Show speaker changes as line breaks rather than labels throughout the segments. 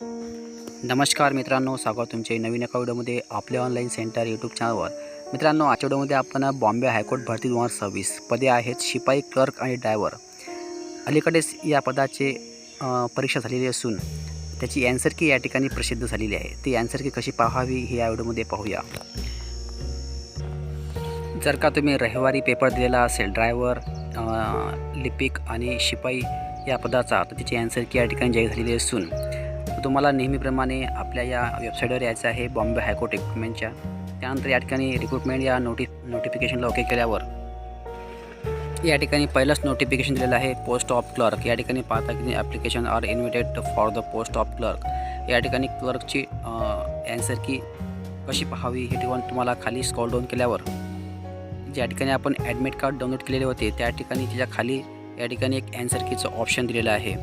नमस्कार मित्रांनो, स्वागत तुमचे नवीन एका व्हिडिओमध्ये आपल्या ऑनलाईन सेंटर यूट्यूब चॅनलवर. मित्रांनो, आजच्या व्हिडिओमध्ये आपण बॉम्बे हायकोर्ट भरती 2026 पदे आहेत शिपाई, क्लर्क आणि ड्रायव्हर. अलीकडेच या पदाचे परीक्षा झालेली असून त्याची ॲन्सर की या ठिकाणी प्रसिद्ध झालेली आहे. ती ॲन्सर की कशी पाहावी हे या व्हिडिओमध्ये पाहूया. जर का तुम्ही रविवारी पेपर दिलेला असेल ड्रायव्हर, लिपिक आणि शिपाई या पदाचा, तर त्याची ॲन्सर की या ठिकाणी जाहीर झालेली असून तुम्हाला नेहमीप्रमाणे आपल्या या वेबसाईटवर यायचं आहे बॉम्बे हायकोर्ट रिक्रुटमेंटच्या. त्यानंतर या ठिकाणी रिक्रुटमेंट या नोटिफिकेशनला ओके केल्यावर या ठिकाणी पहिलंच नोटिफिकेशन दिलेलं आहे पोस्ट ऑफ क्लर्क. या ठिकाणी पाहता की application are invited for the post of clerk. या ठिकाणी क्लर्कची ॲन्सर की कशी पाहावी हे ठिकाण तुम्हाला खाली स्क्रॉल डाऊन केल्यावर ज्या ठिकाणी आपण ॲडमिट कार्ड डाउनलोड केलेले होते त्या ठिकाणी त्याच्या खाली या ठिकाणी एक ॲन्सर कीचं ऑप्शन दिलेलं आहे.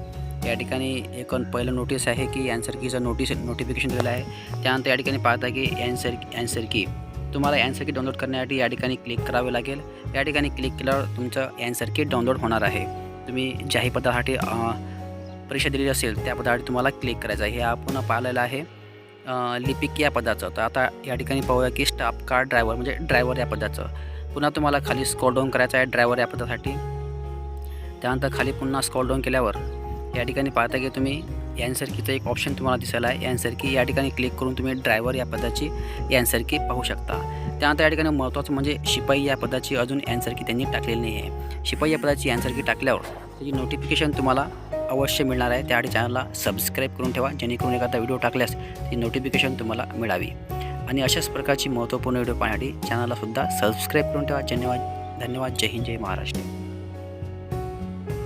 या ठिकाणी एक पहिलं नोटीस आहे की ॲन्सर कीचं नोटिफिकेशन दिलेलं आहे. त्यानंतर या ठिकाणी पाहता की ॲन्सर की तुम्हाला ॲन्सर की डाउनलोड करण्यासाठी या ठिकाणी क्लिक करावे लागेल. या ठिकाणी क्लिक केल्यावर तुमचं ॲन्सर की डाउनलोड होणार आहे. तुम्ही ज्याही पदासाठी परीक्षा दिलेली असेल त्या पदासाठी तुम्हाला क्लिक करायचं आहे. हे आपण पाहिलेलं आहे लिपिक या पदाचं. तर आता या ठिकाणी पाहूया की स्टाफ कार ड्रायव्हर म्हणजे ड्रायव्हर या पदाचं. पुन्हा तुम्हाला खाली स्क्रॉल डाऊन करायचं आहे ड्रायव्हर या पदासाठी. त्यानंतर खाली पुन्हा स्क्रॉल डाऊन केल्यावर या ठिकाणी पाहता की तुम्ही ॲन्सर कीचं एक ऑप्शन तुम्हाला दिसायला आहे. ॲन्सर की या ठिकाणी क्लिक करून तुम्ही ड्रायव्हर या पदाची ॲन्सर की पाहू शकता. त्यानंतर या ठिकाणी महत्त्वाचं म्हणजे शिपाई या पदाची अजून ॲन्सर की त्यांनी टाकलेली नाही आहे. शिपाई या पदाची ॲन्सर की टाकल्यावर त्याची नोटिफिकेशन तुम्हाला अवश्य मिळणार आहे. त्यासाठी चॅनलला सबस्क्राईब करून ठेवा जेणेकरून एखादा व्हिडिओ टाकल्यास ती नोटिफिकेशन तुम्हाला मिळावी. आणि अशाच प्रकारची महत्त्वपूर्ण व्हिडिओ पाहण्यासाठी चॅनलला सुद्धा सबस्क्राईब करून ठेवा. धन्यवाद. जय हिंद, जय महाराष्ट्र.